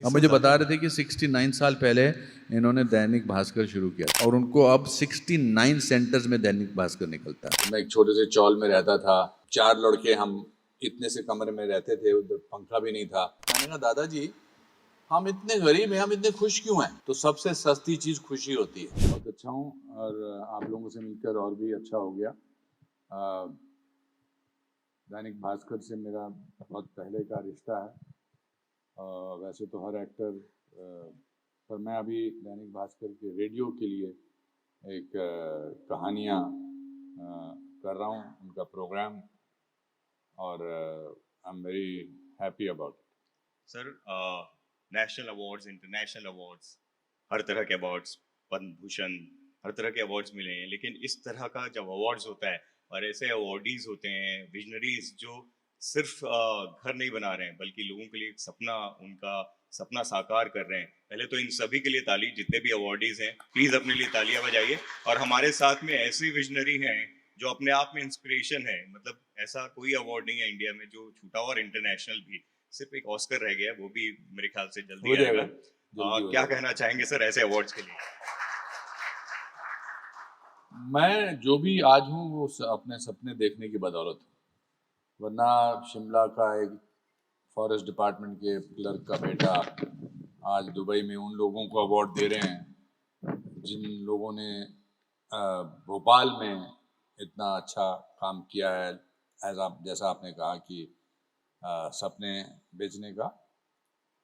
अब मुझे बता रहे थे कि 69 साल पहले इन्होंने दैनिक भास्कर शुरू किया और उनको अब 69 सेंटर्स में दैनिक भास्कर निकलता है। मैं एक छोटे से चौल में रहता था, 4 लड़के हम इतने से कमरे में रहते थे, उधर पंखा भी नहीं था। मैंने कहा दादाजी हम इतने गरीब हैं, हम इतने खुश क्यों हैं? तो सबसे सस्ती चीज खुशी होती है। बहुत अच्छा हूँ और आप लोगों से मिलकर और भी अच्छा हो गया। दैनिक भास्कर से मेरा बहुत पहले का रिश्ता है। वैसे तो हर एक्टर पर मैं अभी दैनिक भास्कर के रेडियो के लिए एक कहानियाँ कर रहा हूँ, उनका प्रोग्राम, और I am very happy about it. Sir, national awards, international awards, हर तरह के अवार्ड्स, पद्म भूषण, हर तरह के अवार्ड्स मिले हैं, लेकिन इस तरह का जब अवार्ड्स होता है और ऐसे अवार्डीज होते हैं, विजनरीज जो सिर्फ घर नहीं बना रहे हैं बल्कि लोगों के लिए एक सपना, उनका सपना साकार कर रहे हैं, पहले तो इन सभी के लिए ताली। जितने भी अवार्डीज हैं प्लीज अपने लिए तालियां बजाइए। और हमारे साथ में ऐसी विजनरी हैं जो अपने आप में इंस्पिरेशन है। मतलब ऐसा कोई अवार्ड नहीं है इंडिया में जो छूटा, और इंटरनेशनल भी सिर्फ एक ऑस्कर रह गया, वो भी मेरे ख्याल से जल्दी आएगा। क्या कहना चाहेंगे सर ऐसे अवार्ड्स के लिए? मैं जो भी आज हूँ वो अपने सपने देखने की बदौलत हूँ, वरना शिमला का एक फॉरेस्ट डिपार्टमेंट के क्लर्क का बेटा आज दुबई में उन लोगों को अवार्ड दे रहे हैं जिन लोगों ने भोपाल में इतना अच्छा काम किया है। जैसा आपने कहा कि सपने बेचने का,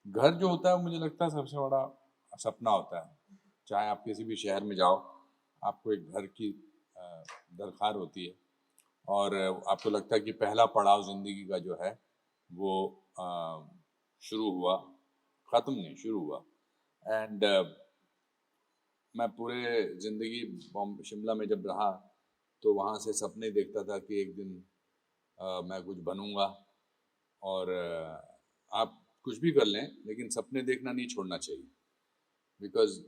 घर जो होता है मुझे लगता है सबसे बड़ा सपना होता है। चाहे आप किसी भी शहर में जाओ, आपको एक घर की दरकार होती है और आपको लगता है कि पहला पड़ाव ज़िंदगी का जो है वो शुरू हुआ, ख़त्म नहीं, शुरू हुआ। एंड मैं पूरे ज़िंदगी शिमला में जब रहा तो वहाँ से सपने देखता था कि एक दिन मैं कुछ बनूंगा। और आप कुछ भी कर लें लेकिन सपने देखना नहीं छोड़ना चाहिए, बिकॉज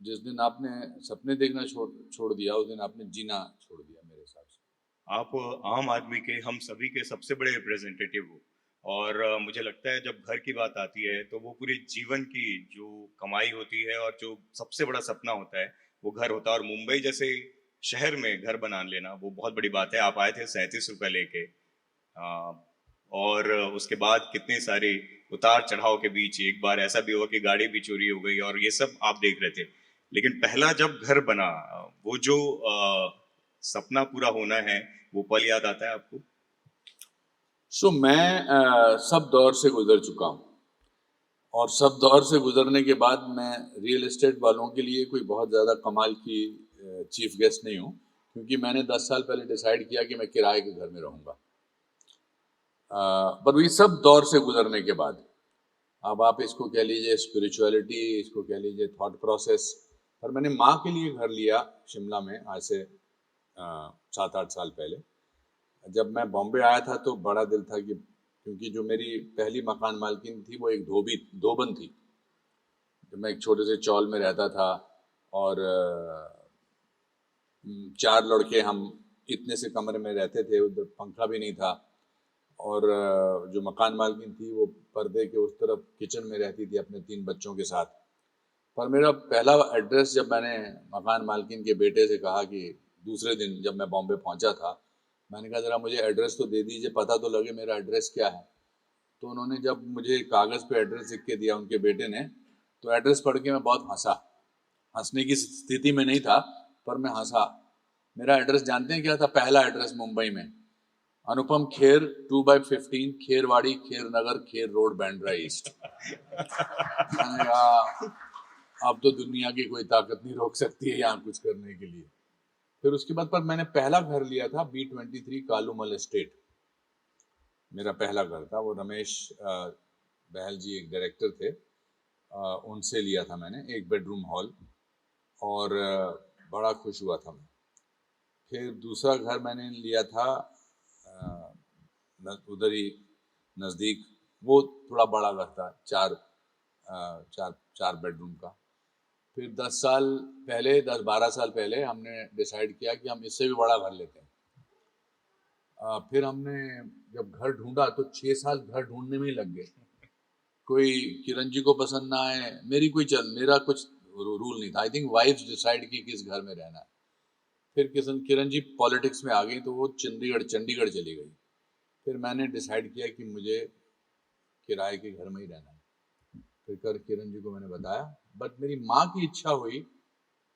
जिस दिन आपने सपने देखना छोड़ दिया उस दिन आपने जीना छोड़ दिया मेरे हिसाब से। आप आम आदमी के, हम सभी के सबसे बड़े रिप्रेजेंटेटिव हो, और मुझे लगता है जब घर की बात आती है तो वो पूरे जीवन की जो कमाई होती है और जो सबसे बड़ा सपना होता है वो घर होता है। और मुंबई जैसे शहर में घर बना लेना वो बहुत बड़ी बात है। आप आए थे 37 रुपए लेके, और उसके बाद कितने सारे उतार चढ़ाव के बीच एक बार ऐसा भी हुआ कि गाड़ी भी चोरी हो गई, और ये सब आप देख रहे थे। लेकिन पहला जब घर बना, वो जो सपना पूरा होना है, वो पल याद आता है आपको? मैं सब दौर से गुजर चुका हूँ और सब दौर से गुजरने के बाद मैं रियल एस्टेट वालों के लिए कोई बहुत ज़्यादा कमाल की चीफ गेस्ट नहीं हूँ, क्योंकि मैंने 10 साल पहले डिसाइड किया कि मैं किराए के घर में रहूँगा। पर ये सब दौर से गुजरने के बाद, अब आप इसको कह लीजिए स्पिरिचुअलिटी, इसको कह लीजिए थॉट प्रोसेस, पर मैंने माँ के लिए घर लिया शिमला में आज से 7-8 साल पहले। जब मैं बॉम्बे आया था तो बड़ा दिल था कि, क्योंकि जो मेरी पहली मकान मालकिन थी वो एक धोबन थी। जब मैं एक छोटे से चौल में रहता था और 4 लड़के हम इतने से कमरे में रहते थे, उधर पंखा भी नहीं था, और जो मकान मालकिन थी वो पर्दे के उस तरफ किचन में रहती थी अपने 3 बच्चों के साथ। पर मेरा पहला एड्रेस जब मैंने मकान मालकिन के बेटे से कहा कि दूसरे दिन जब मैं बॉम्बे पहुंचा था, मैंने कहा ज़रा मुझे एड्रेस तो दे दीजिए, पता तो लगे मेरा एड्रेस क्या है। तो उन्होंने जब मुझे कागज़ पे एड्रेस लिख के दिया उनके बेटे ने, तो एड्रेस पढ़ के मैं बहुत हंसा। हंसने की स्थिति में नहीं था पर मैं हंसा। मेरा एड्रेस जानते हैं क्या था? पहला एड्रेस मुंबई में अनुपम खेर 2/15 खेरवाड़ी खेर नगर खेर रोड बांद्रा ईस्ट। मैंने कहा अब तो दुनिया की कोई ताकत नहीं रोक सकती है यहाँ कुछ करने के लिए। फिर उसके बाद पर मैंने पहला घर लिया था B23 कालूमल एस्टेट। मेरा पहला घर था, वो रमेश बहल जी एक डायरेक्टर थे, उनसे लिया था मैंने, एक बेडरूम हॉल, और बड़ा खुश हुआ था मैं। फिर दूसरा घर मैंने लिया था उधर ही नज़दीक, वो थोड़ा बड़ा घर था, चार बेडरूम का। फिर 10-12 साल पहले हमने डिसाइड किया कि हम इससे भी बड़ा घर लेते हैं। फिर हमने जब घर ढूंढा तो 6 साल घर ढूंढने में ही लग गए। कोई किरण जी को पसंद ना आए, मेरा कुछ रूल नहीं था। आई थिंक वाइफ्स डिसाइड की किस घर में रहना है। फिर किरण जी पॉलिटिक्स में आ गई तो वो चंडीगढ़ चली गई। फिर मैंने डिसाइड किया कि मुझे किराए के घर में ही रहना है। फिर किरण जी को मैंने बताया, बट मेरी माँ की इच्छा हुई,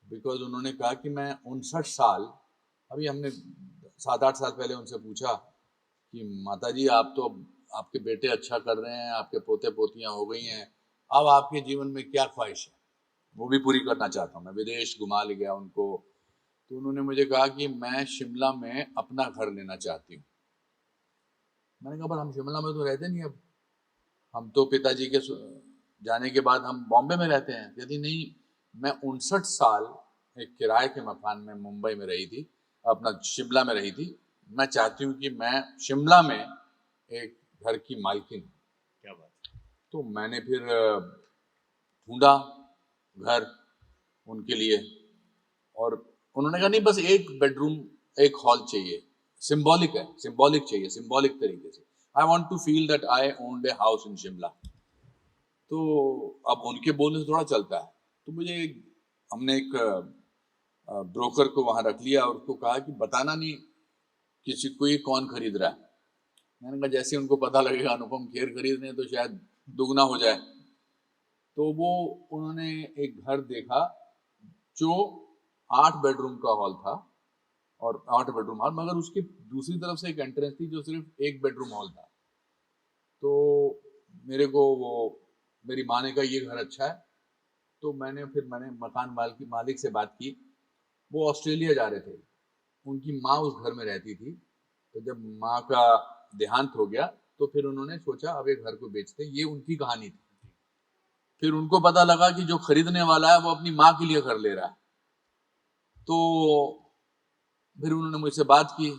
बिकॉज उन्होंने कहा कि मैं 59 साल, अभी हमने 7-8 साल पहले उनसे पूछा कि माता जी आप तो आपके बेटे अच्छा कर रहे हैं, आपके पोते पोतियां हो गई हैं, अब आपके जीवन में क्या ख्वाहिश है? वो भी पूरी करना चाहता हूँ। मैं विदेश घुमा ले गया उनको। तो उन्होंने मुझे कहा कि मैं शिमला में अपना घर लेना चाहती हूँ। मैंने कहा पर हम शिमला में तो रहते नहीं, अब हम तो पिताजी के जाने के बाद हम बॉम्बे में रहते हैं। यदि नहीं, मैं 59 साल एक किराए के मकान में मुंबई में रही थी, अपना शिमला में रही थी। मैं चाहती हूँ कि मैं शिमला में एक घर की मालकिन। क्या बात। तो मैंने फिर ढूंढा घर उनके लिए, और उन्होंने कहा नहीं बस एक बेडरूम एक हॉल चाहिए, सिंबॉलिक चाहिए, सिंबॉलिक तरीके से। I want to feel that I owned a house in Shimla. तो अब उनके बोलने से थोड़ा चलता है। तो हमने एक ब्रोकर को वहां रख लिया और उसको कहा कि बताना नहीं किसी को ये कौन खरीद रहा है। मैंने कहा जैसे उनको पता लगेगा अनुपम खेर खरीद रहे हैं तो शायद दुगना हो जाए। तो उन्होंने एक घर देखा जो 8 बेडरूम का हॉल था, और 8 बेडरूम हॉल, मगर उसकी दूसरी तरफ से एक एंट्रेंस थी जो सिर्फ 1 बेडरूम हॉल था। तो मेरी माँ ने कहा ये घर अच्छा है। तो मैंने मकान मालिक से बात की। वो ऑस्ट्रेलिया जा रहे थे, उनकी माँ उस घर में रहती थी। तो जब माँ का देहांत हो गया तो फिर उन्होंने सोचा अब ये घर को बेचते। ये उनकी कहानी थी। फिर उनको पता लगा कि जो खरीदने वाला है वो अपनी माँ के लिए घर ले रहा है। तो फिर उन्होंने मुझसे बात की।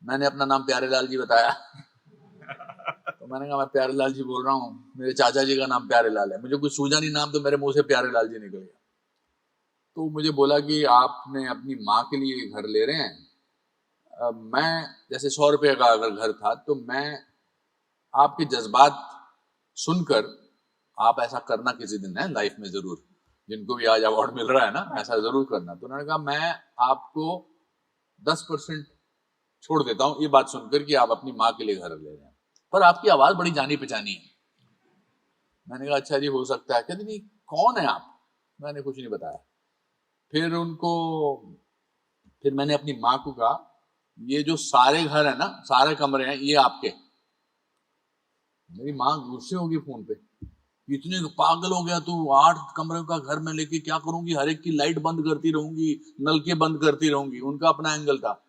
मैंने अपना नाम प्यारेलाल जी बताया। तो मैंने कहा मैं प्यारेलाल जी बोल रहा हूँ, मेरे चाचा जी का नाम प्यारेलाल है। मुझे कुछ सूझा नहीं नाम, तो मेरे मुंह से प्यारेलाल जी निकल गया। तो मुझे बोला कि आपने अपनी माँ के लिए घर ले रहे हैं। मैं जैसे 100 रुपये का अगर घर था तो मैं आपके जज्बात सुनकर, आप ऐसा करना किसी दिन है लाइफ में जरूर, जिनको भी आज अवार्ड मिल रहा है ना, ऐसा जरूर करना। तो उन्होंने कहा मैं आपको 10% छोड़ देता हूँ ये बात सुनकर कि आप अपनी माँ के लिए घर ले रहे हैं, पर आपकी आवाज बड़ी जानी पहचानी है। मैंने कहा अच्छा जी हो सकता है। कहते नहीं कौन है आप? मैंने कुछ नहीं बताया। फिर मैंने अपनी माँ को कहा ये जो सारे घर है ना, सारे कमरे हैं, ये आपके। मेरी माँ गुस्से होगी फोन पे, इतने पागल हो गया तू, 8 कमरे का घर में लेके क्या करूंगी, हर एक की लाइट बंद करती रहूंगी, नल के बंद करती रहूंगी। उनका अपना एंगल था।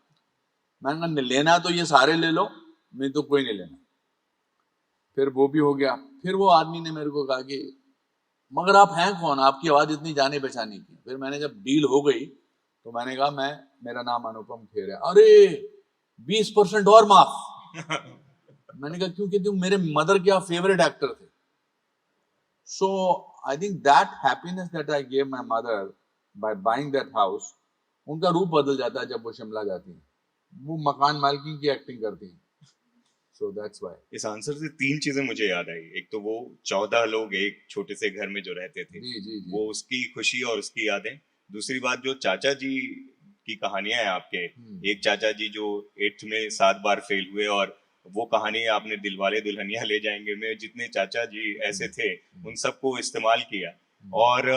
मैंने कहा लेना तो ये सारे ले लो, नहीं तो कोई नहीं लेना। फिर वो भी हो गया। फिर वो आदमी ने मेरे को कहा कि मगर आप हैं कौन, आपकी आवाज इतनी जाने पहचानी की। फिर मैंने जब डील हो गई तो मैंने कहा मेरा नाम अनुपम खेर है। अरे 20% और माफ। मैंने कहा क्योंकि तुम मेरे मदर के फेवरेट एक्टर थे। So I think that happiness that I gave my mother by buying that house, उनका रूप बदल जाता है जब वो शिमला जाती है। वो मकान मालकिन की एक्टिंग करती है। So that's why. इस आंसर से 3 चीजें मुझे याद आई। एक तो वो 14 लोग एक छोटे से घर में जो रहते थे, जी। वो उसकी खुशी और उसकी यादें। दूसरी बात जो चाचा जी की कहानियां हैं आपके, एक चाचा जी जो 8th में 7 बार फेल हुए, और वो कहानी आपने दिलवाले दुल्हनिया ले जाएंगे में जितने चाचा जी ऐसे थे उन सबको इस्तेमाल किया। और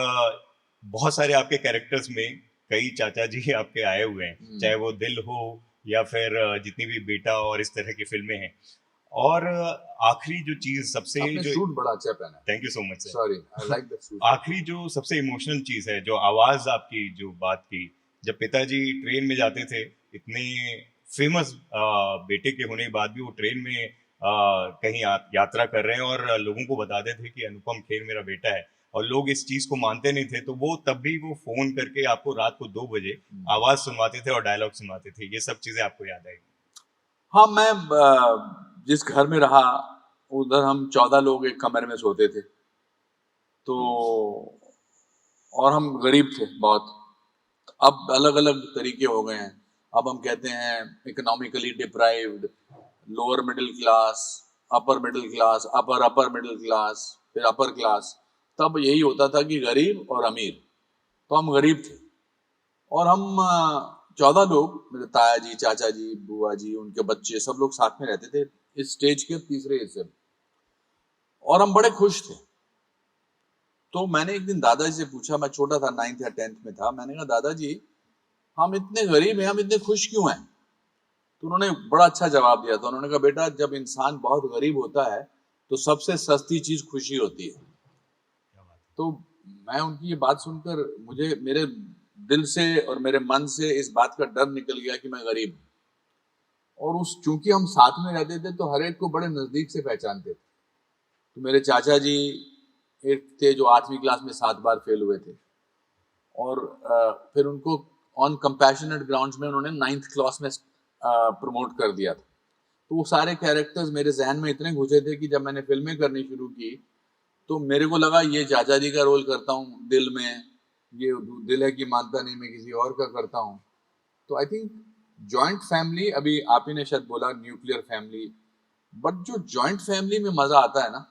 बहुत सारे आपके कैरेक्टर्स में कई चाचा जी आपके आए हुए हैं, चाहे वो दिल हो या फिर जितनी भी बेटा और इस तरह की फिल्में हैं। और आखिरी जो चीज सबसे आपने जो सूट बड़ा अच्छा पहना है। Thank you so much sir. Sorry, I like the suit. आखिरी जो सबसे इमोशनल चीज है, जो आवाज आपकी जो बात की, जब पिताजी ट्रेन में जाते थे, इतने फेमस बेटे के होने के बाद भी वो ट्रेन में कहीं यात्रा कर रहे हैं और लोगों को बताते थे कि अनुपम खेर मेरा बेटा है, और लोग इस चीज को मानते नहीं थे, तो वो तब भी वो फोन करके आपको रात को 2 बजे आवाज सुनवाते थे और डायलॉग सुनवाते थे। ये सब चीजें आपको याद आएगी? हाँ, मैं जिस घर में रहा उधर हम 14 लोग एक कमरे में सोते थे। तो और हम गरीब थे बहुत। अब अलग अलग तरीके हो गए हैं। अब हम कहते हैं economically deprived, lower middle class, upper middle class, upper middle class, फिर अपर क्लास, तब यही होता था कि गरीब और अमीर। तो हम गरीब थे और हम 14 लोग, मेरे ताया जी, चाचा जी, बुआ जी, उनके बच्चे, सब लोग साथ में रहते थे इस स्टेज के तीसरे हिस्से में, और हम बड़े खुश थे। तो मैंने एक दिन दादाजी से पूछा, मैं छोटा था, 9th या 10th में था, मैंने कहा दादाजी हम इतने गरीब हैं, हम इतने खुश क्यों हैं? तो उन्होंने बड़ा अच्छा जवाब दिया था। उन्होंने कहा बेटा, जब इंसान बहुत गरीब होता है तो सबसे सस्ती चीज खुशी होती है। तो मैं उनकी ये बात सुनकर, मुझे मेरे दिल से और मेरे मन से इस बात का डर निकल गया कि मैं गरीब हूं। और उस चूंकि हम साथ में रहते थे तो हर एक को बड़े नजदीक से पहचानते थे। तो मेरे चाचा जी एक थे जो 8वीं क्लास में 7 बार फेल हुए थे, और फिर उनको ऑन कंपैशनेट ग्राउंड्स में उन्होंने 9th क्लास में प्रमोट कर दिया था। तो वो सारे कैरेक्टर्स मेरे जहन में इतने घुसे थे कि जब मैंने फिल्में करनी शुरू की तो मेरे को लगा ये चाचा जी का रोल करता हूँ दिल में, ये दिल है कि मानता नहीं मैं किसी और का करता हूँ। तो आई थिंक जॉइंट फैमिली, अभी आप ही ने शायद बोला न्यूक्लियर फैमिली, बट जो जॉइंट फैमिली में मजा आता है ना,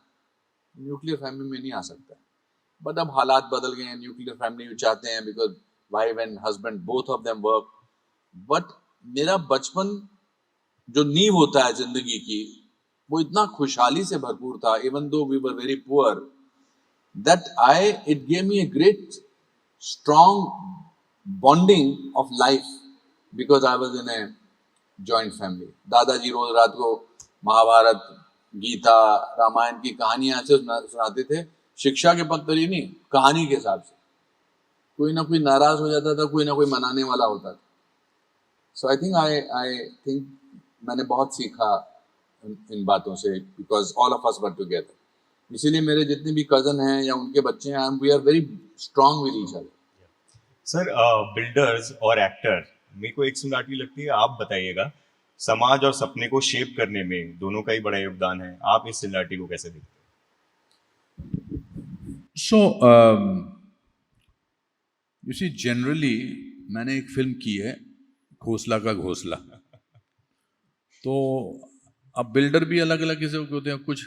न्यूक्लियर फैमिली में नहीं आ सकता। बट अब हालात बदल गए हैं, न्यूक्लियर फैमिली चाहते हैं because wife and husband both of them work. But मेरा बचपन जो नींव होता है जिंदगी की, वो इतना खुशहाली से भरपूर था, even though we were very poor, that it gave me a great strong bonding of life because I was in a joint family. दादाजी रोज रात को महाभारत, गीता, रामायण की कहानियां ऐसे सुनाते थे, शिक्षा के पद पर ही नहीं, कहानी के हिसाब से। कोई ना कोई नाराज हो जाता था, कोई ना कोई मनाने वाला होता था। सो आई थिंक मैंने बहुत सीखा इन बातों से, because all of us were together. इसीलिए मेरे जितने भी कजन हैं या उनके बच्चे हैं, we are very strong with each other. Sir, builders और एक्टर, मेरे को एक सिमिलरिटी लगती है, आप बताइएगा। समाज और सपने को शेप करने में दोनों का ही बड़ा योगदान है, आप इस सिमिलरिटी को कैसे देखते सो यू सी, जनरली मैंने एक फिल्म की है, घोंसला का घोंसला। तो अब बिल्डर भी अलग अलग किस्म के होते हैं, कुछ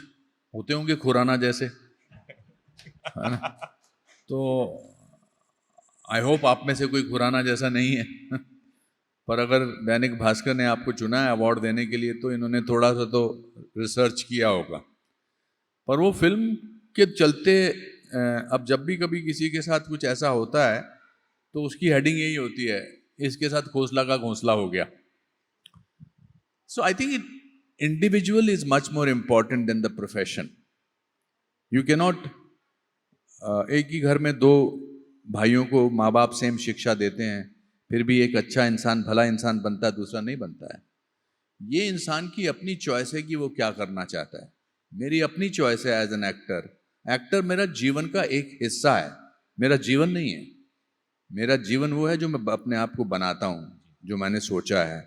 होते होंगे खुराना जैसे, है ना? तो आई होप आप में से कोई खुराना जैसा नहीं है। पर अगर दैनिक भास्कर ने आपको चुना है अवार्ड देने के लिए तो इन्होंने थोड़ा सा तो रिसर्च किया होगा। पर वो फिल्म के चलते अब जब भी कभी किसी के साथ कुछ ऐसा होता है तो उसकी हेडिंग यही होती है, इसके साथ घोंसला का घोंसला हो गया। So I think individual is much more important than the profession. You can not, एक ही घर में दो भाइयों को माँ बाप सेम शिक्षा देते हैं, फिर भी एक अच्छा इंसान, भला इंसान बनता है, दूसरा नहीं बनता है। ये इंसान की अपनी चॉइस है कि वो क्या करना चाहता है। मेरी अपनी चॉइस है एज एन एक्टर। एक्टर मेरा जीवन का एक हिस्सा है, मेरा जीवन नहीं है। मेरा जीवन वो है जो मैं अपने आप को बनाता हूँ, जो मैंने सोचा है।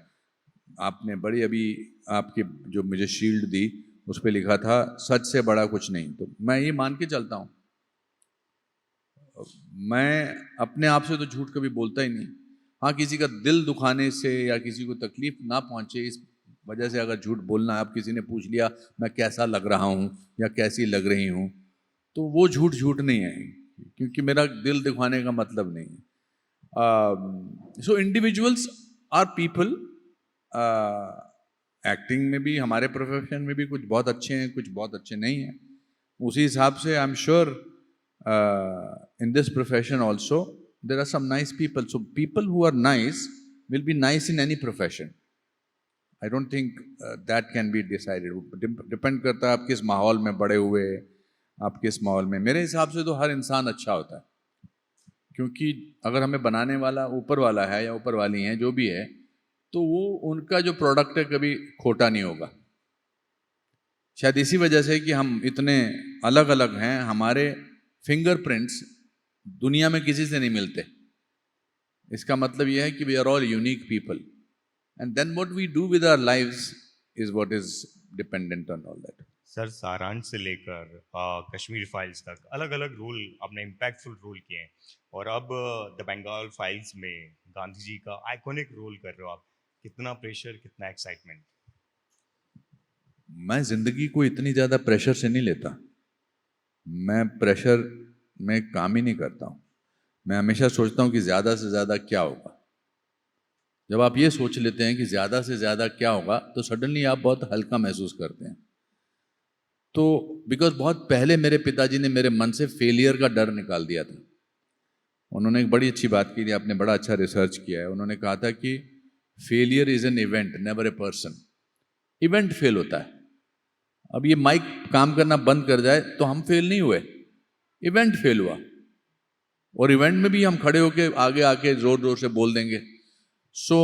आपने बड़ी अभी आपकी जो मुझे शील्ड दी उस पर लिखा था सच से बड़ा कुछ नहीं, तो मैं ये मान के चलता हूँ। मैं अपने आप से तो झूठ कभी बोलता ही नहीं। हाँ, किसी का दिल दुखाने से या किसी को तकलीफ ना पहुंचे इस वजह से अगर झूठ बोलना है, अब किसी ने पूछ लिया मैं कैसा लग रहा हूँ या कैसी लग रही हूँ, तो वो झूठ झूठ नहीं है, क्योंकि मेरा दिल दुखाने का मतलब नहीं है। सो इंडिविजुअल्स आर पीपल। एक्टिंग में भी, हमारे प्रोफेशन में भी कुछ बहुत अच्छे हैं, कुछ बहुत अच्छे नहीं हैं। उसी हिसाब से I am sure in this profession also there are some nice people. So people who are nice will be nice in any profession. I don't think that can be decided. Depend करता है आप किस माहौल में बड़े हुए, आप किस माहौल में। मेरे हिसाब से तो हर इंसान अच्छा होता है, क्योंकि अगर हमें बनाने वाला ऊपर वाला है या ऊपर वाली है, जो भी है, तो वो उनका जो प्रोडक्ट है कभी खोटा नहीं होगा। शायद इसी वजह से कि हम इतने अलग अलग हैं, हमारे फिंगरप्रिंट्स दुनिया में किसी से नहीं मिलते। इसका मतलब यह है कि we are all unique people, and then what we do with our lives is what is dependent on all that. Sir, Saaransh से लेकर कश्मीर फाइल्स तक अलग अलग रोल आपने इम्पैक्टफुल रोल किए हैं, और अब द बंगाल फाइल्स में गांधी जी का आइकॉनिक रोल कर रहे हो आप। कितना प्रेशर, कितना एक्साइटमेंट? मैं ज़िंदगी को इतनी ज़्यादा प्रेशर से नहीं लेता, मैं प्रेशर में काम ही नहीं करता हूँ। मैं हमेशा सोचता हूँ कि ज़्यादा से ज़्यादा क्या होगा। जब आप ये सोच लेते हैं कि ज़्यादा से ज़्यादा क्या होगा, तो सडनली आप बहुत हल्का महसूस करते हैं। तो बिकॉज बहुत पहले मेरे पिताजी ने मेरे मन से फेलियर का डर निकाल दिया था। उन्होंने एक बड़ी अच्छी बात की थी, आपने बड़ा अच्छा रिसर्च किया है। उन्होंने कहा था कि failure is an event, never a person. Event fail होता है। अब ये माइक काम करना बंद कर जाए तो हम फेल नहीं हुए, इवेंट फेल हुआ। और इवेंट में भी हम खड़े होके आगे आके जोर जोर से बोल देंगे। So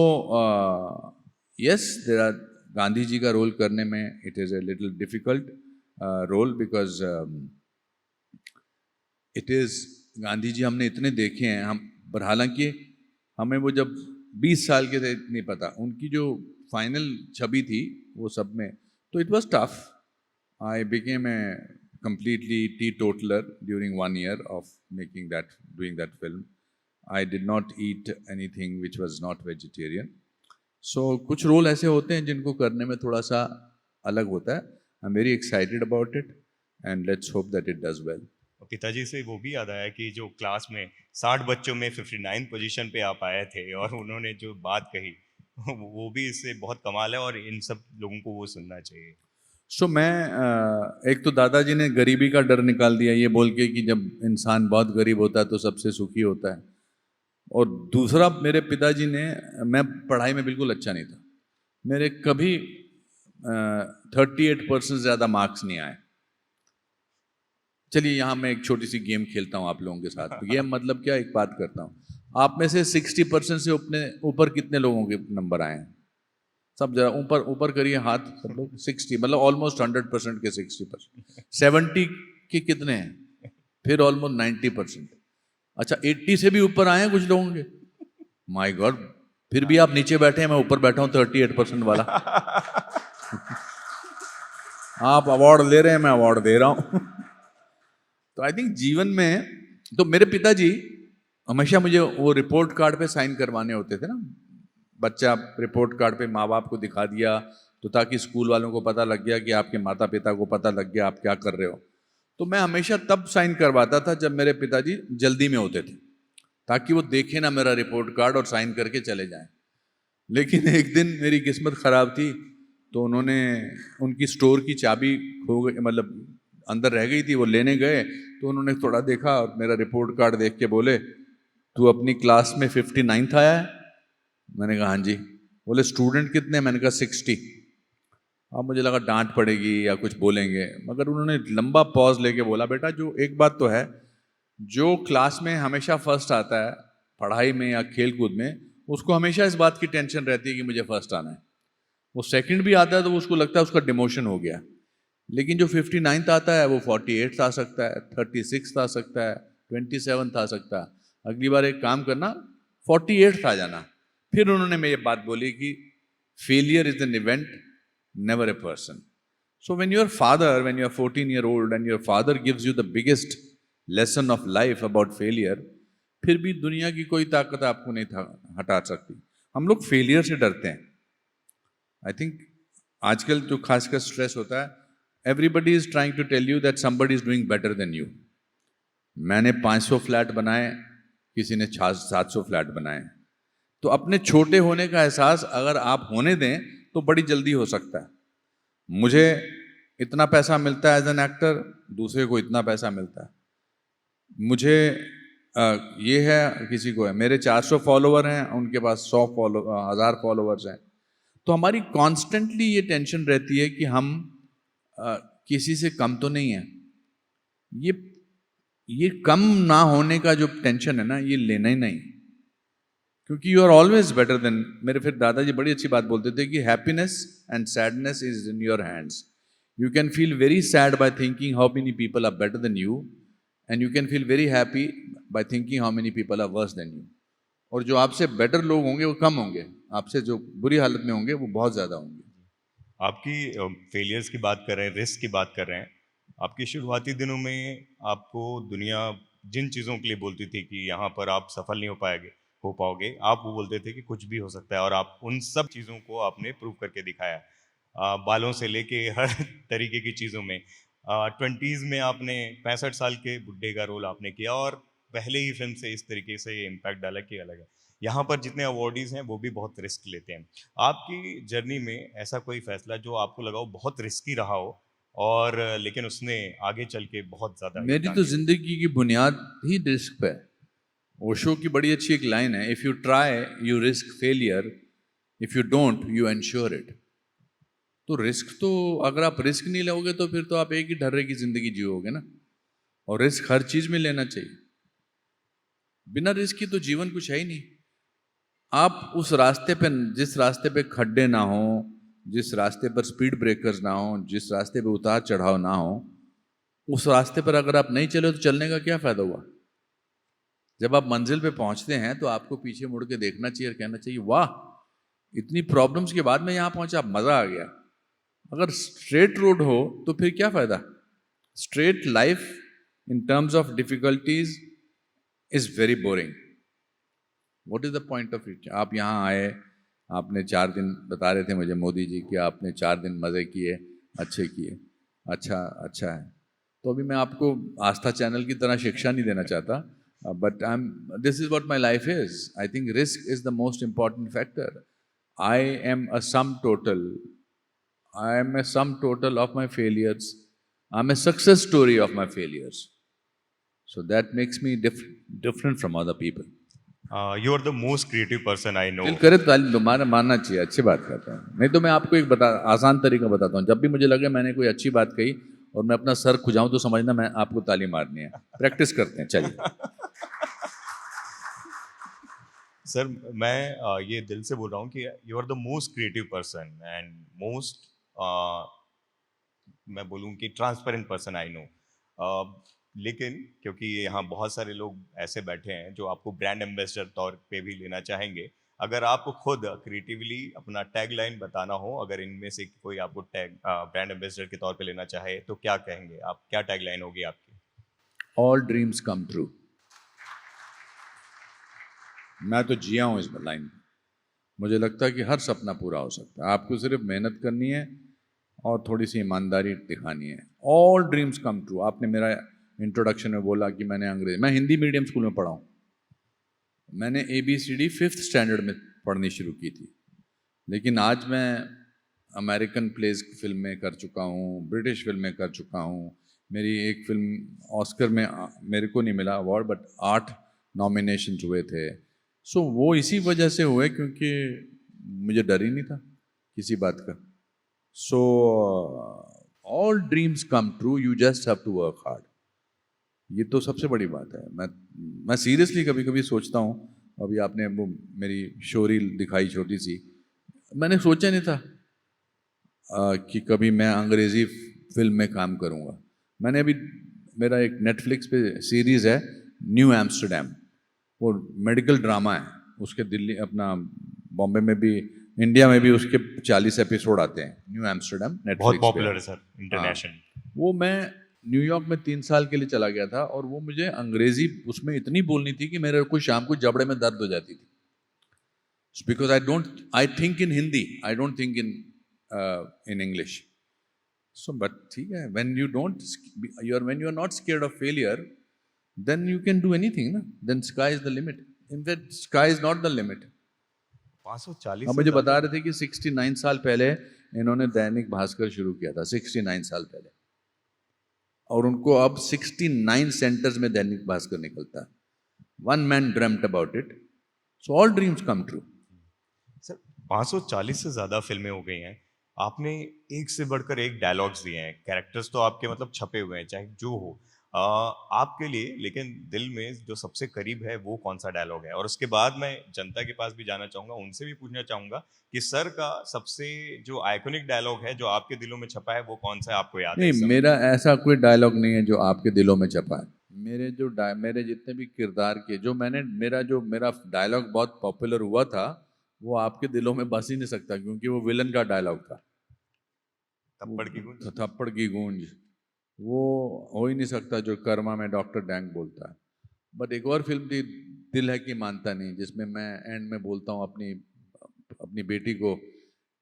yes, there are, Gandhi ji का रोल करने में it is a little difficult role, because it is, Gandhi ji हमने इतने देखे हैं हम, पर हालांकि हमें वो जब 20 साल के थे नहीं पता, उनकी जो फाइनल छवि थी वो सब में, तो it was tough. I became a completely teetotaler during 1 year of doing that film. I did not eat anything which was not vegetarian. So कुछ रोल ऐसे होते हैं जिनको करने में थोड़ा सा अलग होता है. I'm very excited about it and let's hope that it does well. पिताजी से वो भी याद आया कि जो क्लास में 60 बच्चों में 59 पोजीशन पे आप आए थे और उन्होंने जो बात कही वो भी इससे बहुत कमाल है और इन सब लोगों को वो सुनना चाहिए. सो मैं एक तो दादाजी ने गरीबी का डर निकाल दिया ये बोल के कि जब इंसान बहुत गरीब होता है तो सबसे सुखी होता है. और दूसरा मेरे पिताजी ने, मैं पढ़ाई में बिल्कुल अच्छा नहीं था, मेरे कभी 38% ज़्यादा मार्क्स नहीं आए. चलिए यहाँ मैं एक छोटी सी गेम खेलता हूँ आप लोगों के साथ. गेम मतलब क्या, एक बात करता हूँ, आप में से 60% से ऊपर कितने लोगों के नंबर आए हैं? सब जरा ऊपर ऊपर करिए हाथ सब लोग. 60 मतलब ऑलमोस्ट 100% के 60%. 70 के कितने हैं? फिर ऑलमोस्ट 90%. अच्छा 80 से भी ऊपर आए हैं कुछ लोगों के. माय गॉड, फिर भी आप नीचे बैठे हैं, मैं ऊपर बैठा हूँ 38% वाला. आप अवार्ड ले रहे हैं, मैं अवार्ड दे रहा हूँ. तो आई थिंक जीवन में, तो मेरे पिताजी हमेशा मुझे वो रिपोर्ट कार्ड पे साइन करवाने होते थे ना. बच्चा रिपोर्ट कार्ड पे माँ बाप को दिखा दिया तो ताकि स्कूल वालों को पता लग गया कि आपके माता पिता को पता लग गया आप क्या कर रहे हो. तो मैं हमेशा तब साइन करवाता था जब मेरे पिताजी जल्दी में होते थे, ताकि वो देखे ना मेरा रिपोर्ट कार्ड और साइन करके चले जाएं. लेकिन एक दिन मेरी किस्मत ख़राब थी, तो उन्होंने, उनकी स्टोर की चाबी खो गई, मतलब अंदर रह गई थी, वो लेने गए तो उन्होंने थोड़ा देखा और मेरा रिपोर्ट कार्ड देख के बोले, तू अपनी क्लास में 59th आया है? मैंने कहा हाँ जी. बोले स्टूडेंट कितने? मैंने कहा 60. अब मुझे लगा डांट पड़ेगी या कुछ बोलेंगे, मगर उन्होंने लंबा पॉज लेके बोला, बेटा जो एक बात तो है, जो क्लास में हमेशा फर्स्ट आता है पढ़ाई में या खेल कूद में, उसको हमेशा इस बात की टेंशन रहती है कि मुझे फर्स्ट आना है. वो सेकंड भी आता है तो उसको लगता है उसका डिमोशन हो गया. लेकिन जो 59th आता है वो 48th आ सकता है, 36th आ सकता है, 27th आ सकता है. अगली बार एक काम करना, 48th आ जाना. फिर उन्होंने मैं ये बात बोली कि failure is an event, never a person. So when your father, when you are 14-year-old and your father gives you the biggest lesson of life about failure, फिर भी दुनिया की कोई ताकत आपको नहीं हटा सकती. हम लोग फेलियर से डरते हैं. आई थिंक आजकल जो खासकर स्ट्रेस होता है, everybody is trying to tell you that somebody is doing better than you. मैंने 500 फ्लैट बनाए, किसी ने 700 फ्लैट बनाए. तो अपने छोटे होने का एहसास अगर आप होने दें तो बड़ी जल्दी हो सकता है. मुझे इतना पैसा मिलता है एज एन एक्टर, दूसरे को इतना पैसा मिलता है. मुझे ये है, किसी को है, मेरे 400 फॉलोवर हैं, उनके पास 1000 फॉलोवर्स हैं. तो हमारी कॉन्स्टेंटली ये टेंशन रहती है कि हम किसी से कम तो नहीं है. ये कम ना होने का जो टेंशन है ना, ये लेना ही नहीं, क्योंकि you are always better than. मेरे फिर दादाजी बड़ी अच्छी बात बोलते थे कि happiness and sadness is in your hands. You can feel very sad by thinking how many people are better than you, and you can feel very happy by thinking how many people are worse than you. और जो आपसे better लोग होंगे वो कम होंगे, आपसे जो बुरी हालत में होंगे वो बहुत ज़्यादा होंगे. आपकी फेलियर्स की बात कर रहे हैं, रिस्क की बात कर रहे हैं. आपके शुरुआती दिनों में आपको दुनिया जिन चीज़ों के लिए बोलती थी कि यहाँ पर आप सफल नहीं हो पाओगे, आप वो बोलते थे कि कुछ भी हो सकता है, और आप उन सब चीज़ों को आपने प्रूव करके दिखाया. बालों से लेके हर तरीके की चीज़ों में। 20s में आपने 65 साल के बुड्ढे का रोल आपने किया और पहले ही फिल्म से इस तरीके से इम्पैक्ट डाला कि अलग है। यहाँ पर जितने अवॉर्डीज़ हैं वो भी बहुत रिस्क लेते हैं। आपकी जर्नी में ऐसा कोई फैसला जो आपको लगा हो बहुत रिस्की रहा हो और लेकिन उसने आगे चल के बहुत ज़्यादा मेरी योगदान तो दिया? जिंदगी की बुनियाद ही रिस्क पे है। ओशो की बड़ी अच्छी एक लाइन है, if you try you risk failure, if you don't you ensure it. तो रिस्क तो अगर आप रिस्क नहीं लोगे तो फिर तो आप एक ही ढर्रे की जिंदगी जियोगे ना। और रिस्क हर चीज में लेना चाहिए, बिना रिस्क की तो जीवन कुछ है ही नहीं। आप उस रास्ते पे, जिस रास्ते पे खड्डे ना हो, जिस रास्ते पर स्पीड ब्रेकर्स ना हो, जिस रास्ते पे उतार चढ़ाव ना हो, उस रास्ते पर अगर आप नहीं चले तो चलने का क्या फायदा हुआ। जब आप मंजिल पे पहुंचते हैं तो आपको पीछे मुड़ के देखना चाहिए और कहना चाहिए वाह, इतनी प्रॉब्लम्स के बाद मैं यहां पहुंचा, मजा आ गया। अगर स्ट्रेट रोड हो तो फिर क्या फायदा। Straight life in terms of difficulties is very boring. What is the point of it. आप यहाँ आए, आपने 4 दिन, बता रहे थे मुझे मोदी जी कि आपने 4 दिन मज़े किए, अच्छे किए, अच्छा है। तो अभी मैं आपको आस्था चैनल की तरह शिक्षा नहीं देना चाहता, but this is what my life is. I think risk is the most important factor. I am a sum total, I am a sum total of my failures. I'm a success story of my failures. So that makes me different from other people. You are the most creative person I know. दिल करे तो ताली दो, मानना चाहिए, अच्छी बात करता हूँ। नहीं तो मैं आपको एक आसान तरीका बताता हूँ। जब भी मुझे लगे मैंने कोई अच्छी बात कही और मैं अपना सर खुजाऊं तो समझना मैं आपको ताली मारनी है। प्रैक्टिस करते हैं, चलिए। सर मैं ये दिल से बोल रहा हूँ कि you are the most creative person and most, मैं बोलूँ कि ट्रांसपेरेंट पर्सन आई नो। लेकिन क्योंकि यहाँ बहुत सारे लोग ऐसे बैठे हैं जो आपको ब्रांड एम्बेसडर तौर पे भी लेना चाहेंगे, अगर आपको खुद क्रिएटिवली अपना टैग लाइन बताना हो, अगर इनमें से कोई आपको टैग ब्रांड एम्बेसडर के तौर पे लेना चाहे तो क्या कहेंगे आप, क्या टैग लाइन होगी आपकी? All dreams come true. मैं तो जिया हूँ इस लाइन में। मुझे लगता है कि हर सपना पूरा हो सकता है, आपको सिर्फ मेहनत करनी है और थोड़ी सी ईमानदारी दिखानी है। All dreams come true. आपने मेरा इंट्रोडक्शन में बोला कि मैं हिंदी मीडियम स्कूल में पढ़ा हूँ। मैंने ABCD 5th स्टैंडर्ड में पढ़नी शुरू की थी, लेकिन आज मैं अमेरिकन प्लेज फिल्में कर चुका हूँ, ब्रिटिश फिल्में कर चुका हूँ। मेरी एक फिल्म ऑस्कर में मेरे को नहीं मिला अवार्ड, बट 8 नॉमिनेशंस हुए थे। सो वो इसी वजह से हुए क्योंकि मुझे डर ही नहीं था किसी बात का। So all dreams come true, you just have to work hard. ये तो सबसे बड़ी बात है। मैं सीरियसली कभी कभी सोचता हूँ, अभी आपने वो मेरी शोरील दिखाई छोटी सी, मैंने सोचा नहीं था कि कभी मैं अंग्रेज़ी फिल्म में काम करूँगा। मैंने अभी, मेरा एक नेटफ्लिक्स पे सीरीज़ है न्यू एम्स्टरडैम, वो मेडिकल ड्रामा है। उसके दिल्ली, अपना बॉम्बे में भी, इंडिया में भी उसके 40 एपिसोड आते हैं। न्यू एम्स्टरडैम नेटफ्लिक्स बहुत पे पॉपुलर है। है सर, इंटरनेशनल। वो मैं न्यूयॉर्क में 3 साल के लिए चला गया था और वो मुझे अंग्रेजी उसमें इतनी बोलनी थी कि मेरे को शाम को जबड़े में दर्द हो जाती थी। Because I think in Hindi, I don't think in English. So but ठीक है, when you are not scared of failure, then you can do anything ना, then sky is the limit. In fact sky is not the limit. 540 अब मुझे बता रहे थे कि 69 साल पहले इन्होंने दैनिक भास्कर शुरू किया था, 69 साल पहले, और उनको अब 69 सेंटर्स में दैनिक भास्कर निकलता है। One man dreamed about it, so all dreams come true. Sir 540 से ज़्यादा फिल्में हो गई हैं, आपने एक से बढ़कर एक डायलॉग्स दिए हैं, कैरेक्टर्स तो आपके मतलब छपे हुए हैं चाहे जो हो। आपके लिए लेकिन दिल में जो सबसे करीब है वो कौन सा डायलॉग है? और उसके बाद मैं जनता के पास भी जाना चाहूँगा, उनसे भी पूछना चाहूँगा कि सर का सबसे जो आइकॉनिक डायलॉग है जो आपके दिलों में छपा है वो कौन सा है, आपको याद है नहीं, इस समय? मेरा ऐसा कोई डायलॉग नहीं है जो आपके दिलों में छपा है। मेरे जितने भी किरदार के जो मेरा डायलॉग बहुत पॉपुलर हुआ था, वो आपके दिलों में बस ही नहीं सकता, क्योंकि वो विलन का डायलॉग था। थप्पड़ की गूंज। थप्पड़ की गूंज, वो हो ही नहीं सकता जो कर्मा में डॉक्टर डैंग बोलता है। बट एक और फिल्म थी, दिल है कि मानता नहीं, जिसमें मैं एंड में बोलता हूँ अपनी बेटी को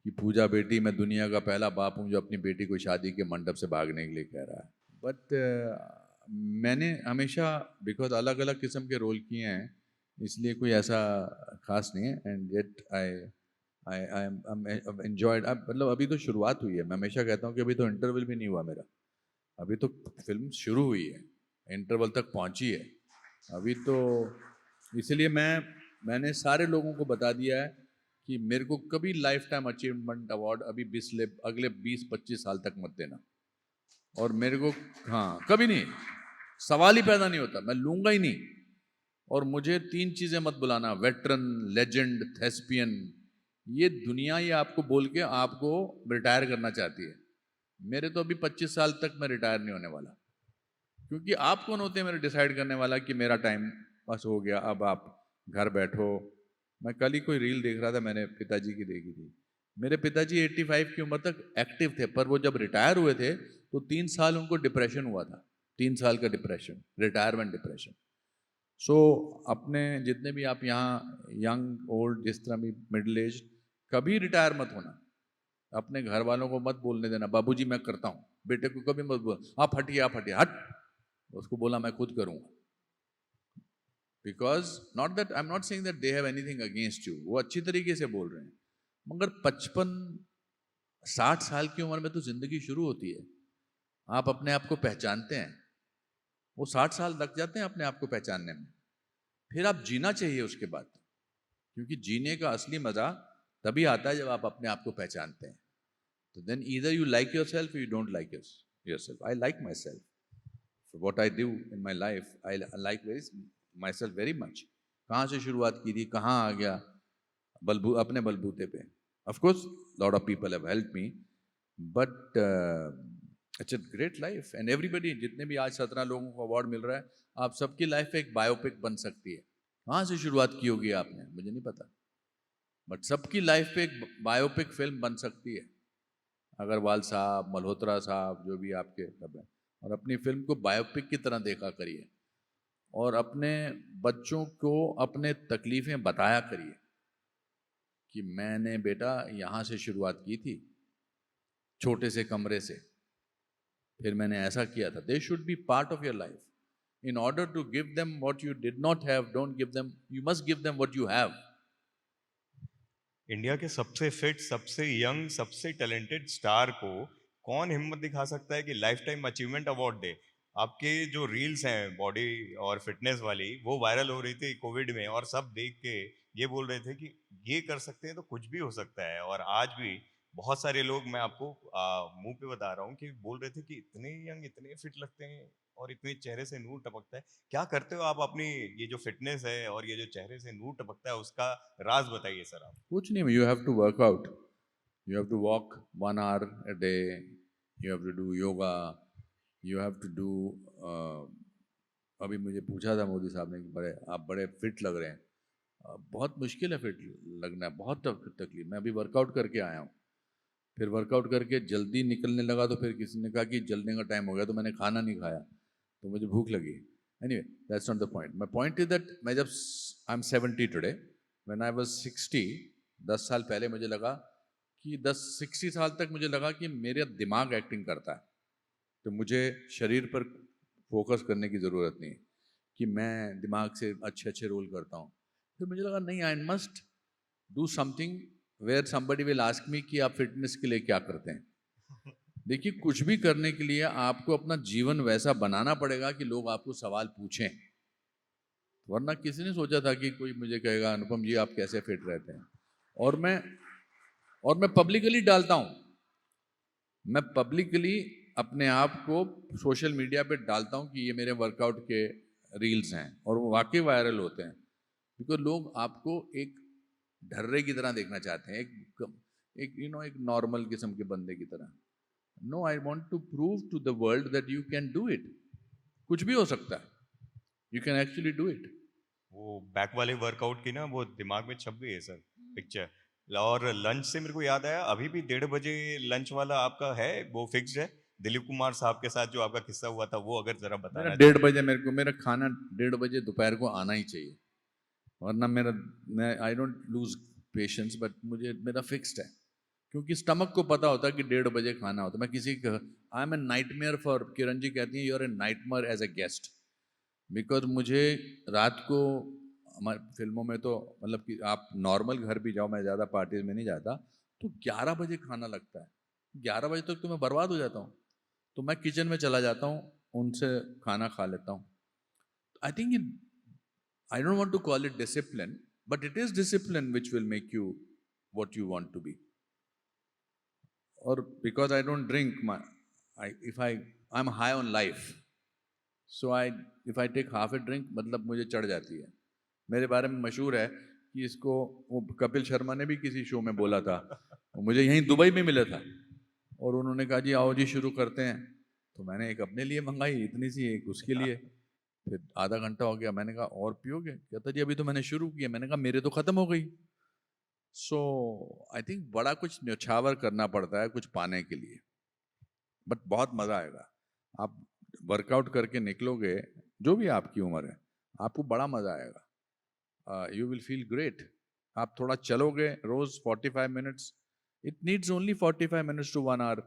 कि पूजा बेटी मैं दुनिया का पहला बाप हूँ जो अपनी बेटी को शादी के मंडप से भागने के लिए कह रहा है। बट मैंने हमेशा बिकॉज अलग अलग किस्म के रोल किए हैं, इसलिए कोई ऐसा खास नहीं है। And yet I enjoyed. मतलब अभी तो शुरुआत हुई है। मैं हमेशा कहता हूँ कि अभी तो इंटरवल भी नहीं हुआ मेरा, अभी तो फिल्म शुरू हुई है, इंटरवल तक पहुँची है अभी तो। इसलिए मैंने सारे लोगों को बता दिया है कि मेरे को कभी लाइफ टाइम अचीवमेंट अवार्ड अभी अगले 20-25 साल तक मत देना। और मेरे को हाँ कभी नहीं, सवाल ही पैदा नहीं होता, मैं लूंगा ही नहीं। और मुझे 3 चीज़ें मत बुलाना, वेटरन, लेजेंड, थेस्पियन। ये दुनिया ही आपको बोल के आपको रिटायर करना चाहती है। मेरे तो अभी 25 साल तक मैं रिटायर नहीं होने वाला, क्योंकि आप कौन होते हैं मेरे डिसाइड करने वाला कि मेरा टाइम बस हो गया, अब आप घर बैठो। मैं कल ही कोई रील देख रहा था, मैंने पिताजी की देखी थी। मेरे पिताजी 85 की उम्र तक एक्टिव थे, पर वो जब रिटायर हुए थे तो 3 साल उनको डिप्रेशन हुआ था, 3 साल का डिप्रेशन, रिटायरमेंट डिप्रेशन। सो अपने जितने भी आप यहाँ यंग ओल्ड जिस तरह भी मिडिल एज, कभी रिटायर मत होना। अपने घर वालों को मत बोलने देना बाबूजी मैं करता हूँ, बेटे को कभी मत बोल आप हटिए हट। उसको बोला मैं खुद करूँगा। Because not that I am not saying that they have anything against you, वो अच्छी तरीके से बोल रहे हैं, मगर 55-60 साल की उम्र में तो जिंदगी शुरू होती है। आप अपने आप को पहचानते हैं, वो 60 साल लग जाते हैं अपने आप को पहचानने में, फिर आप जीना चाहिए उसके बाद, क्योंकि जीने का असली मजा तभी आता है जब आप अपने आप को पहचानते हैं। तो then either you like yourself, you don't like yourself. I like myself, what I do in my life, I like myself very much. कहाँ से शुरुआत की थी, कहाँ आ गया, अपने बलबूते पे। Of course lot of people have helped me, but it's a great life. And everybody, जितने भी आज 17 लोगों को अवार्ड मिल रहा है, आप सबकी लाइफ एक बायोपिक बन सकती है। कहाँ से शुरुआत की होगी आपने, मुझे नहीं पता, बट सबकी लाइफ पे एक बायोपिक फिल्म बन सकती है। अग्रवाल साहब, मल्होत्रा साहब, जो भी आपके सब हैं, और अपनी फिल्म को बायोपिक की तरह देखा करिए, और अपने बच्चों को अपने तकलीफ़ें बताया करिए कि मैंने बेटा यहाँ से शुरुआत की थी, छोटे से कमरे से, फिर मैंने ऐसा किया था। They should be part of your life. In order to give them what you did not have, don't give them, you must give them what you have. India के सबसे फिट, सबसे यंग, सबसे टैलेंटेड स्टार को कौन हिम्मत दिखा सकता है कि लाइफ टाइम अचीवमेंट अवार्ड दे? आपके जो रील्स हैं बॉडी और फिटनेस वाली, वो वायरल हो रही थी कोविड में, और सब देख के ये बोल रहे थे कि ये कर सकते हैं तो कुछ भी हो सकता है। और आज भी बहुत सारे लोग, मैं आपको मुंह पे बता रहा हूँ, कि बोल रहे थे कि इतने यंग, इतने फिट लगते हैं और इतने चेहरे से नूर टपकता है। क्या करते हो आप अपनी ये जो फिटनेस है और ये जो चेहरे से नूर टपकता है, उसका राज बताइए सर आप। कुछ नहीं, you have to work out, you have to walk 1 hour a day, you have to do yoga, you have to do अभी मुझे पूछा था मोदी साहब ने कि आप बड़े फिट लग रहे हैं। बहुत मुश्किल है फिट लगना, बहुत तकलीफ। मैं अभी वर्कआउट करके आया हूँ, फिर वर्कआउट करके जल्दी निकलने लगा, तो फिर किसी ने कहा कि जलने का टाइम हो गया, तो मैंने खाना नहीं खाया, तो मुझे भूख लगी। Anyway, that's not the point. My point is that मैं जब I am 70 today, when I was 60, 10 साल पहले मुझे लगा कि 60 साल तक मुझे लगा कि मेरा दिमाग एक्टिंग करता है, तो मुझे शरीर पर फोकस करने की ज़रूरत नहीं है कि मैं दिमाग से अच्छे अच्छे रोल करता हूँ। फिर मुझे लगा नहीं, I must do something where somebody will ask me कि आप फिटनेस के लिए क्या करते हैं। देखिए, कुछ भी करने के लिए आपको अपना जीवन वैसा बनाना पड़ेगा कि लोग आपको सवाल पूछें, वरना किसी ने सोचा था कि कोई मुझे कहेगा अनुपम जी आप कैसे फिट रहते हैं। और मैं पब्लिकली डालता हूँ, मैं पब्लिकली अपने आप को सोशल मीडिया पे डालता हूँ कि ये मेरे वर्कआउट के रील्स हैं, और वो वाकई वायरल होते हैं, बिकॉज लोग आपको एक ढर्रे की तरह देखना चाहते हैं, एक नॉर्मल किस्म के बंदे की तरह। No, I want to prove to the world that you can do it. कुछ भी हो सकता है, you can actually do it. वो बैक वाले वर्कआउट की ना वो दिमाग में छप गई है सर पिक्चर। और लंच से मेरे को याद आया, अभी भी 1:30 बजे लंच वाला आपका है, वो फिक्स्ड है? दिलीप कुमार साहब के साथ जो आपका किस्सा हुआ था, वो अगर जरा बताना। 1:30 बजे मेरा खाना 1:30 बजे दोपहर को आना ही चाहिए, वरना मैं I don't lose patience, but मेरा फिक्स्ड है, क्योंकि स्टमक को पता होता है कि 1:30 बजे खाना होता है। मैं किसी I am a nightmare for, Kiran ji कहती हैं you are a nightmare as a guest, because मुझे रात को हमारी फिल्मों में तो मतलब कि आप नॉर्मल घर भी जाओ, मैं ज़्यादा पार्टीज में नहीं जाता, तो 11 बजे खाना लगता है। 11 बजे तक तो मैं बर्बाद हो जाता हूँ, तो मैं किचन में चला जाता हूँ, उनसे खाना खा लेता हूँ। I think I don't want to call it discipline, but it is discipline which will make you what you want to be. Or because I don't drink, I'm high on life, so if I take half a drink, मतलब मुझे चढ़ जाती है। मेरे बारे में मशहूर है कि इसको वो कपिल शर्मा ने भी किसी शो में बोला था, मुझे यहीं दुबई में मिला था, और उन्होंने कहा जी आओ जी शुरू करते हैं, तो मैंने एक अपने लिए मंगाई इतनी सी, एक उसके लिए। फिर आधा घंटा हो गया, मैंने कहा और पियोगे? कहता जी अभी तो मैंने शुरू किया। मैंने कहा मेरे तो खत्म हो गई। सो आई थिंक बड़ा कुछ न्यौछावर करना पड़ता है कुछ पाने के लिए, बट बहुत मजा आएगा। आप वर्कआउट करके निकलोगे, जो भी आपकी उम्र है, आपको बड़ा मजा आएगा। You will feel great. आप थोड़ा चलोगे रोज 45 minutes, it needs only 45 minutes to 1 hour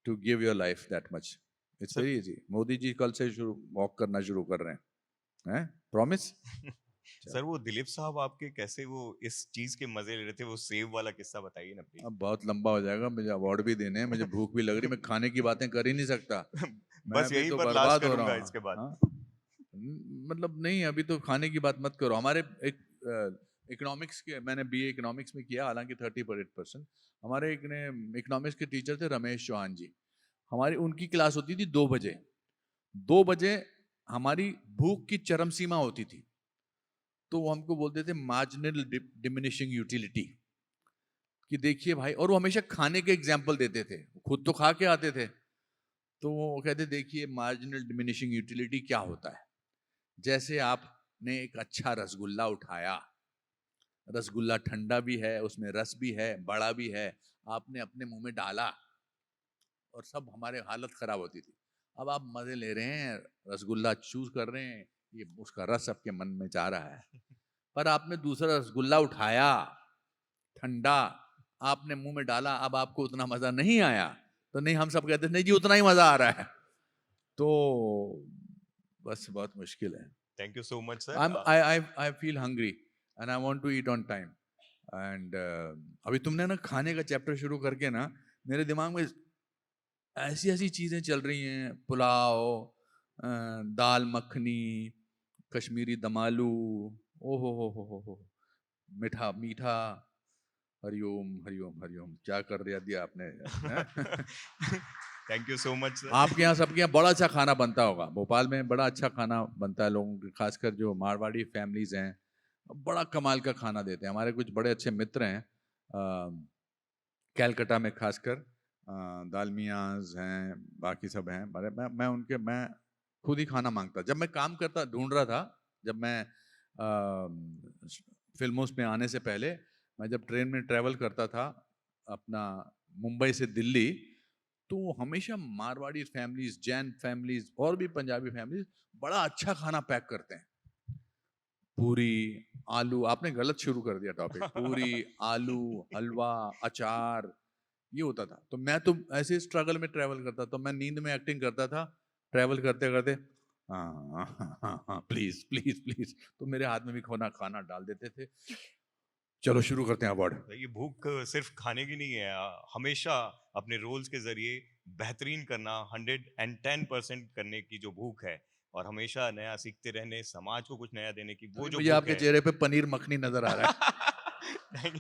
to give your life that much. It's very easy. Modi ji कल से शुरू वॉक करना शुरू कर रहे हैं, प्रॉमिस। सर वो दिलीप साहब आपके कैसे वो इस चीज के मजे ले रहे थे, वो सेब वाला किस्सा बताइए ना प्लीज। अब बहुत लंबा हो जाएगा, मुझे अवार्ड भी देने हैं, मुझे भूख भी लग रही है, मैं खाने की बातें कर ही नहीं सकता। मैं बस अभी यहीं तो पर बर्बाद लास्ट हो करूंगा रहा हूँ। इसके बाद। हाँ? मतलब नहीं, अभी तो खाने की बात मत करो। हमारे एक इकोनॉमिक्स के, मैंने बीए इकोनॉमिक्स में किया, हालांकि 38%। हमारे एक ने इकोनॉमिक्स के टीचर थे रमेश चौहान जी, हमारी उनकी क्लास होती थी 2 बजे। 2 बजे हमारी भूख की चरम सीमा होती थी, तो वो हमको बोलते थे मार्जिनल डिमिनिशिंग यूटिलिटी, कि देखिए भाई, और वो हमेशा खाने के एग्जाम्पल देते थे, खुद तो खा के आते थे, तो वो कहते देखिए मार्जिनल डिमिनिशिंग यूटिलिटी क्या होता है। जैसे आपने एक अच्छा रसगुल्ला उठाया, रसगुल्ला ठंडा भी है, उसमें रस भी है, बड़ा भी है, आपने अपने मुंह में डाला और सब हमारे हालत खराब होती थी। अब आप मजे ले रहे हैं, रसगुल्ला चूज कर रहे हैं, ये उसका रस आपके मन में जा रहा है, पर आपने दूसरा रसगुल्ला उठाया ठंडा, आपने मुंह में डाला, अब आपको उतना मजा नहीं आया, तो नहीं, हम सब कहते नहीं जी उतना ही मजा आ रहा है। तो बस बहुत मुश्किल है। Thank you so much sir. I feel hungry and I want to eat on time. And अभी तुमने ना खाने का चैप्टर शुरू करके ना मेरे दिमाग में ऐसी ऐसी चीजें चल रही हैं, पुलाव, दाल मखनी, कश्मीरी दम आलू, ओ हो, मीठा मीठा, हरिओम हरिओम हरिओम, क्या कर दिया आपने। Thank you so much sir. आपके यहाँ सबके यहाँ बड़ा अच्छा खाना बनता होगा, भोपाल में बड़ा अच्छा खाना बनता है लोगों के, खासकर जो मारवाड़ी फैमिलीज हैं, बड़ा कमाल का खाना देते हैं। हमारे कुछ बड़े अच्छे मित्र हैं कैलकाटा में, खासकर दालमियाज हैं, बाकी सब हैं। मैं खुद ही खाना मांगता जब मैं काम करता, ढूंढ रहा था, जब मैं फिल्मों में आने से पहले, मैं जब ट्रेन में ट्रैवल करता था अपना मुंबई से दिल्ली, तो हमेशा मारवाड़ी फैमिलीज, जैन फैमिलीज और भी पंजाबी फैमिलीज बड़ा अच्छा खाना पैक करते हैं। पूरी आलू, आपने गलत शुरू कर दिया टॉपिक, पूरी आलू, हलवा, अचार, ये होता था। तो मैं तो ऐसे स्ट्रगल में ट्रैवल करता, तो मैं नींद में एक्टिंग करता था ट्रैवल करते करते, हाँ प्लीज प्लीज प्लीज, तो मेरे हाथ में भी खाना डाल देते थे। चलो शुरू करते हैं अवार्ड। ये भूख सिर्फ खाने की नहीं है, हमेशा अपने रोल्स के जरिए बेहतरीन करना, 110% करने की जो भूख है, और हमेशा नया सीखते रहने, समाज को कुछ नया देने की वो जो मुझे आपके चेहरे पे पनीर मखनी नजर आ रहा है।